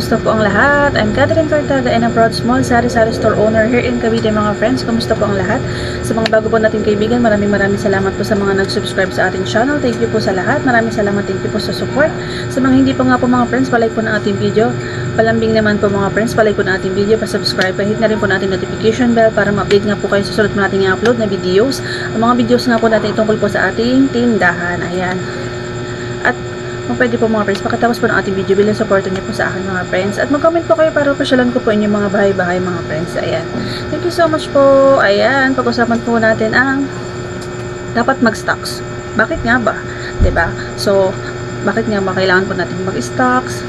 Kumusta po ang lahat? I'm Catherine Cortada and a proud small sari-sari store owner here in Cavite mga friends. Kumusta po ang lahat? Sa mga bago po nating kaibigan, maraming salamat po sa mga nag-subscribe sa ating channel. Thank you po sa lahat. Maraming salamat din po sa support. Sa mga hindi po nga po mga friends, palike po na ating video. Palambing naman po mga friends, palike po na ating video, pa-subscribe, pa-hit na rin po natin notification bell para ma-update nga po kayo sa susunod po nating i-upload na videos. Ang mga videos nga po natin tungkol po sa ating tindahan. Ayan. At kung pwede po mga friends, pakitapos po ng ating video bilang supporto niyo po sa akin mga friends. At mag-comment po kayo para pasyalan ko po inyong mga bahay-bahay mga friends. Ayan. Thank you so much po. Ayan. Pag-usapan po natin ang dapat mag-stocks. Bakit nga ba? 'Di ba? So, bakit nga ba kailangan po natin mag-stocks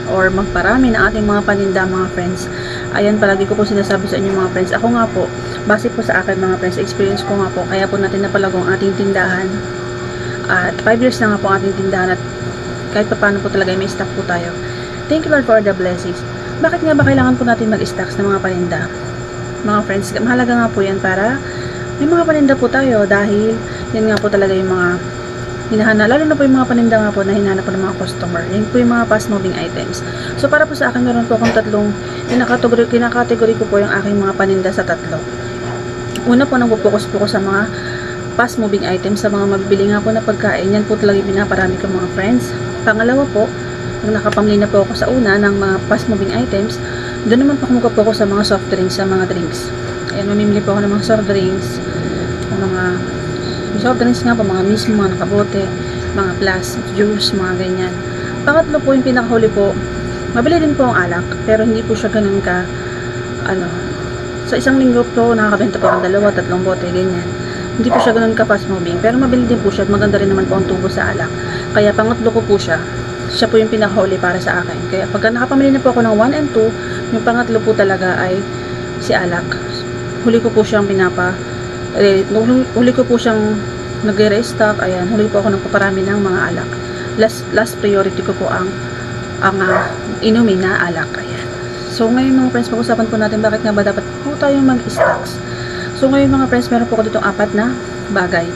or magparami ng ating mga paninda mga friends? Ayan, palagi ko po sinasabi sa inyo mga friends. Ako nga po, base po sa akin mga friends, experience ko nga po, kaya po natin napalago ang ating tindahan. At 5 years na nga po ang ating tindahan at kahit pa paano po talaga may stock po tayo. Thank you Lord for the blessings. Bakit nga ba kailangan po natin mag-stocks ng mga paninda? Mga friends, mahalaga nga po yan para may mga paninda po tayo dahil yan nga po talaga yung mga hinahanap, lalo na po yung mga paninda nga po na hinahanap po ng mga customer. Yan po yung mga fast moving items. So para po sa akin, meron po akong tatlong kinakategory ko po yung aking mga paninda sa tatlo. Una po, nagpo-focus po ko sa mga fast moving items, sa mga mabibili nga po na pagkain. Yan po talaga yung pinaparami ko mga friends. Pangalawa po, kung nakapamili na po ako sa una ng mga fast moving items, doon naman po ako magpo-focus sa mga soft drinks, sa mga drinks. Ayan, mamimili po ako ng mga soft drinks, mga soft drinks nga po, mga mismo, mga nakabote, mga plus, juice, mga ganyan. Pangatlo po, yung pinakahuli po, mabili din po ang alak, pero hindi po siya ganun ka, sa isang linggo po, nakakabenta po ng 2-3 bote, ganyan. Hindi po siya ganun ka fast moving, pero mabili din po siya at maganda rin naman po ang tubo sa alak. Kaya pangatlo ko po siya po yung pinakahuli para sa akin. Kaya pagka nakapamili na po ako ng 1 and 2, yung pangatlo po talaga ay si alak. Huli ko po siyang huli ko po siyang nagre-restock. Ayan, huli po ako nagpaparami ng mga alak. Last priority ko po ang inumin na alak. Ayan. So ngayon mga friends, pag-usapan po natin bakit nga ba dapat po tayong mag-stocks. So ngayon mga friends, meron po ko ditong 4 na bagay.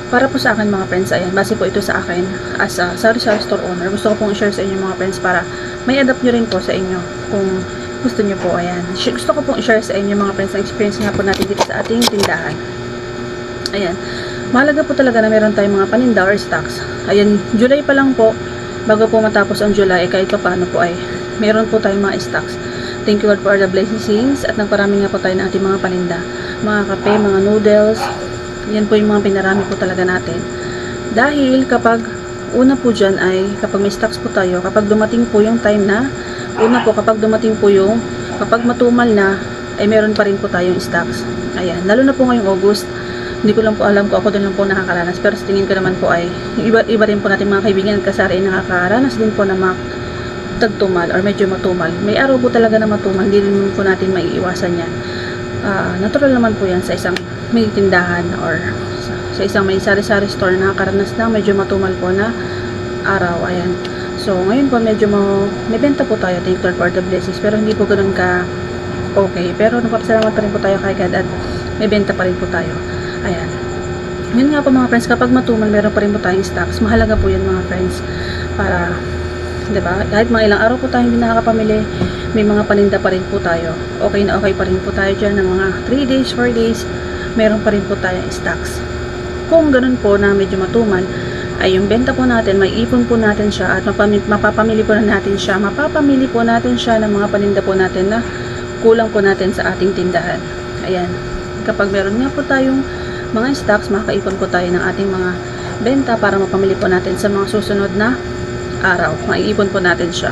Para po sa akin mga friends, ayan, base po ito sa akin as a sari-sari store owner. Gusto ko pong i-share sa inyo mga friends para may adapt nyo rin po sa inyo kung gusto nyo po. Ayan, gusto ko pong i-share sa inyo mga friends ang experience nga po natin dito sa ating tindahan. Ayan, mahalaga po talaga na meron tayong mga paninda or stocks. Ayan, July pa lang po, bago po matapos ang July, kahit pa paano po ay meron po tayong mga stocks. Thank you Lord for the blessings at nagparami nga po tayo ng ating mga paninda. Mga kape, mga noodles, yan po yung mga pinarami po talaga natin. Dahil kapag una po dyan ay kapag may stocks po tayo, kapag dumating po yung time na kapag dumating po yung kapag matumal na ay meron pa rin po tayong stocks. Ayan, lalo na po ngayong August, hindi ko lang po alam kung ako din lang po nakakaranas, pero sa tingin ko naman po ay iba rin po natin mga kaibigan at kasari ay nakakaranas din po na tagtumal or medyo matumal. May araw po talaga na matumal, hindi rin po natin maiiwasan yan. Natural naman po yan sa isang may tindahan or sa isang may sari-sari store na nakakaranas na medyo matumal po na araw. Ayan. So ngayon po medyo may benta po tayo, thank Lord for the blessings, pero hindi po ganoon ka okay, pero nagpapasalamat pa rin po tayo kay God at may benta pa rin po tayo. Ayan. Yun nga po mga friends, kapag matumal meron pa rin po tayong stocks. Mahalaga po yan mga friends para, diba, kahit mga ilang araw po tayo hindi nakakapamili, may mga paninda pa rin po tayo. Okay na okay pa rin po tayo dyan ng mga 3 days, 4 days, meron pa rin po tayong stocks. Kung ganun po na medyo matumal, ay yung benta po natin, may ipon po natin siya at mapapamili po natin siya ng mga paninda po natin na kulang po natin sa ating tindahan. Ayan. Kapag meron nga po tayong mga stocks, makakaipon po tayo ng ating mga benta para mapamili po natin sa mga susunod na araw. Maiipon po natin siya.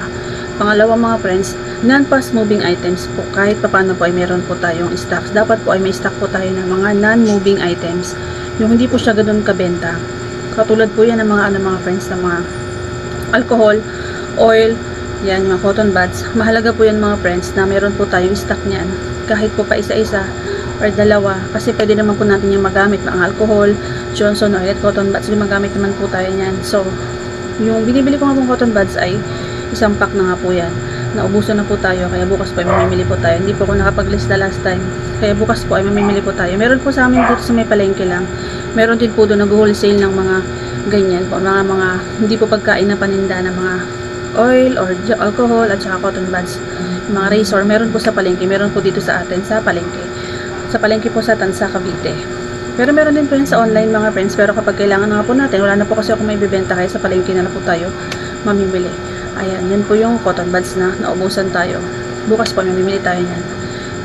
Pangalawa mga friends, non-fast moving items po, kahit paano po ay meron po tayong stocks. Dapat po ay may stock po tayo ng mga non-moving items. Yung hindi po siya ganun kabenta. Katulad po yan ng mga friends, ng mga alcohol, oil, yan, mga cotton buds. Mahalaga po yan mga friends na meron po tayong stock niyan. Kahit po pa isa-isa or dalawa, kasi pwede naman po natin yung magamit, mga alcohol, Johnson oil at cotton buds, gumagamit naman po tayo niyan. So, yung binibili ko nga pong cotton buds ay isang pack na nga po yan. Naubusan na po tayo, kaya bukas po ay mamimili po tayo. Hindi po ako nakapag-lista last time, kaya bukas po ay mamimili po tayo. Meron po sa amin dito sa may palengke lang. Meron din po doon nag-wholesale ng mga ganyan po, mga hindi po pagkain na paninda ng mga oil or alcohol at saka cotton buds. Yung mga razor, meron po sa palengke, meron po dito sa atin sa palengke. Sa palengke po sa Tansa, Cavite. Pero meron din po yun sa online mga friends, pero kapag kailangan nga po natin, wala na po kasi ako may bibenta kaya sa palengke na po tayo mamimili. Ayan, yan po yung cotton buds na naubusan tayo. Bukas po mamimili tayo yan.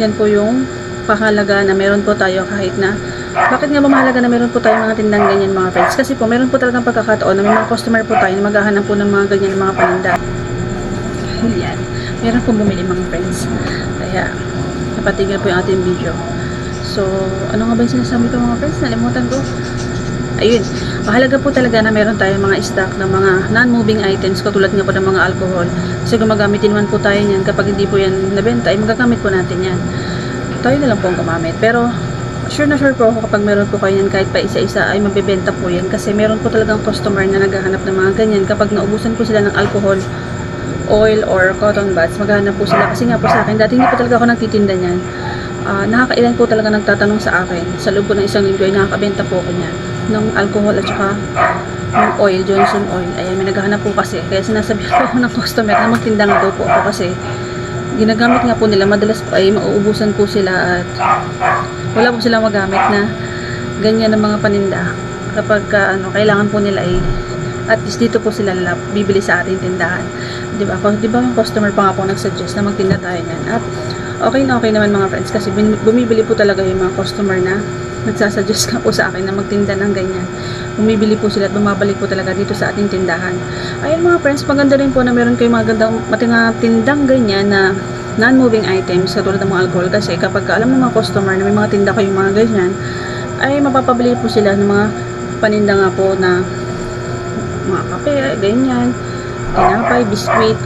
Yan po yung pakalaga na meron po tayo kahit na bakit nga ba mahalaga na meron po tayo mga tindang ganyan mga friends? Kasi po meron po talagang pagkakataon na may mga customer po tayo na maghahanap po ng mga ganyan mga paninda. Yan. Meron pong bumili mga friends. Kaya napatigil po yung ating video. So, ano nga ba yung sinasabi ko mga friends? Nalimutan ko. Ayun. Mahalaga po talaga na meron tayo mga stock ng mga non-moving items katulad nga po ng mga alcohol. Kasi gumagamitin naman po tayo niyan kapag hindi po yan nabenta ay magagamit po natin yan. Tayo na lang po ang gumamit. Pero sure na sure po ako kapag meron po kayo yan kahit pa isa-isa ay mabibenta po yan kasi meron po talagang customer na naghahanap ng mga ganyan kapag naubusan po sila ng alcohol, oil or cotton buds, maghahanap po sila kasi nga po sa akin dati hindi po talaga ako nagtitinda niyan. Nakakailan po talaga nagtatanong sa akin sa loob po ng isang linggo ay nakakabenta po ako niyan ng alcohol at saka ng oil, Johnson oil. Ayan, may naghahanap po kasi kaya sinasabi ko ako ng customer na magtinda nga daw po ako kasi ginagamit nga po nila, madalas po ay mauubusan po sila at wala po silang magamit na ganyan ng mga paninda kapag kailangan po nila ay at least dito po sila bibili sa ating tindahan. Diba? Diba yung customer pa nga po nagsuggest na magtinda tayo yan at okay na okay naman mga friends kasi bumibili po talaga yung mga customer na nagsasuggest ka po sa akin na magtinda ng ganyan. Bumibili po sila at bumabalik po talaga dito sa ating tindahan. Ayun mga friends, maganda rin po na meron kayong mga gandang tindang ganyan na non-moving items katulad ng mga alcohol kasi kapag alam ng mga customer na may mga tinda kayong mga ganyan ay mapapabili po sila ng mga paninda nga po na mga kape, ganyan, tinapay, biskwit.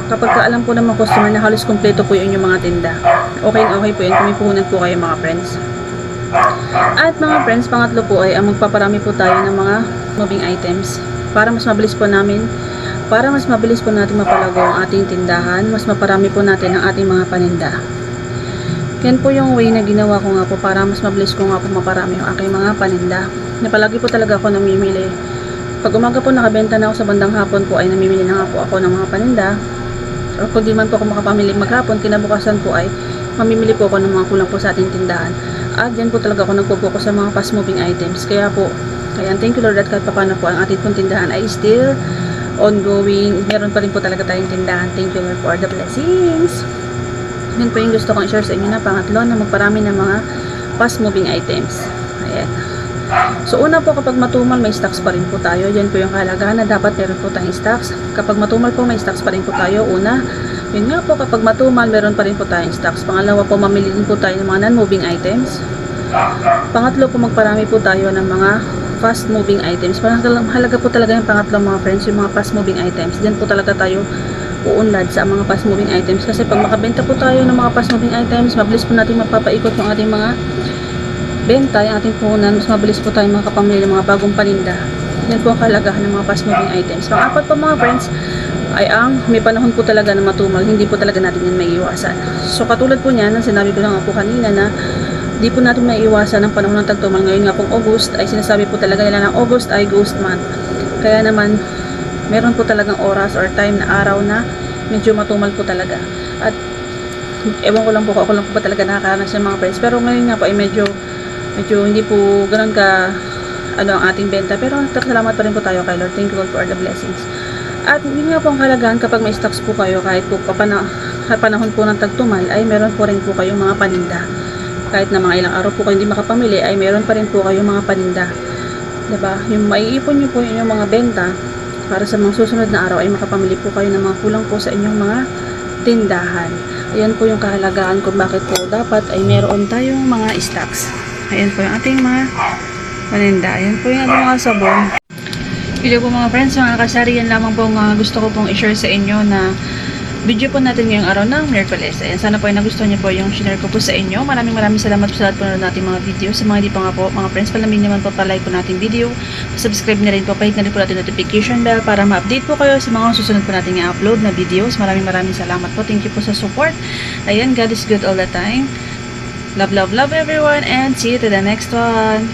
Kapag alam po ng mga customer na halos kompleto po yun yung mga tinda, okay po yun kung may puhunan po kayo mga friends. At mga friends, pangatlo po ay ang magpaparami po tayo ng mga moving items para mas mabilis po natin mapalago ang ating tindahan, mas maparami po natin ang ating mga paninda. Yan po yung way na ginawa ko nga po para mas mabilis ko nga po maparami yung aking mga paninda. Napalagi po talaga ako namimili. Pag umaga po nakabenta na ako sa bandang hapon po ay namimili na nga po ako ng mga paninda. O pag di man po ako makapamili maghapon, kinabukasan po ay mamimili po ako ng mga kulang po sa ating tindahan. At yan po talaga ako nagpo-focus sa mga fast moving items. Kaya thank you Lord at kahit paano po ang ating pong tindahan ay still ongoing. Meron pa rin po talaga tayong tindahan. Thank you Lord for the blessings. Yan po yung gusto kong i-share sa inyo na pangatlo na magparami ng mga fast moving items. Ayan. So una po kapag matumal may stocks pa rin po tayo. Yan po yung kahalagahan na dapat meron po tayong stocks. Kapag matumal po may stocks pa rin po tayo. Una, yun nga po kapag matumal meron pa rin po tayong stocks. Pangalawa po mamili din po tayo ng mga non-moving items. Pangatlo po magparami po tayo ng mga fast moving items. Mahalaga po talaga yung pangatlo mga friends, yung mga fast moving items. Diyan po talaga tayo uunlad sa mga fast moving items kasi pag makabenta po tayo ng mga fast moving items, mabilis po natin mapapaikot yung ating mga benta, yung ating puhunan, mas mabilis po tayo makapamili ng mga bagong paninda. Yan po ang kalagahan ng mga fast moving items. Pang-apat po mga friends ay ang may panahon po talaga na matumal, hindi po talaga natin yan maiiwasan. So katulad po niyan, sinabi ko na nga po kanina na di po natin maiiwasan ang panahon ng tagtumal. Ngayon nga pong August ay sinasabi po talaga nila na August ay ghost month. Kaya naman meron po talagang oras or time na araw na medyo matumal po talaga. At ewan ko lang po, ako lang po ba talaga nakakaranas ng mga friends. Pero ngayon nga po ay medyo hindi po ganoon ka ang ating benta. Pero salamat pa rin po tayo kay Lord. Thank you Lord for the blessings. At yun nga po ang kalagahan kapag may stocks po kayo kahit po panahon po ng tagtumal ay meron po rin po kayong mga paninda. Kahit na mga ilang araw po kayo hindi makapamili ay meron pa rin po kayong mga paninda. Diba? Yung maiipon nyo po yung mga benta para sa mga susunod na araw ay makapamili po kayo ng mga kulang po sa inyong mga tindahan. Ayan po yung kahalagahan kung bakit po dapat ay meron tayong mga stocks. Ayan po yung ating mga paninda. Ayan po yung ating mga sabon. Hello po mga friends, mga kasari, yan lamang po gusto ko pong i-share sa inyo na video po natin ngayong araw ng Miraculous. Ayan, sana po ay nagustuhan niyo po yung share ko po sa inyo. Maraming salamat po sa lahat po na natin mga video. Sa mga hindi pa nga po, mga friends, palamin naman po pa-like po natin video. Subscribe na rin po, pahit na rin po natin notification bell para ma-update po kayo sa mga susunod po natin i-upload na videos. Maraming salamat po. Thank you po sa support. Ayan, God is good all the time. Love everyone and see you to the next one.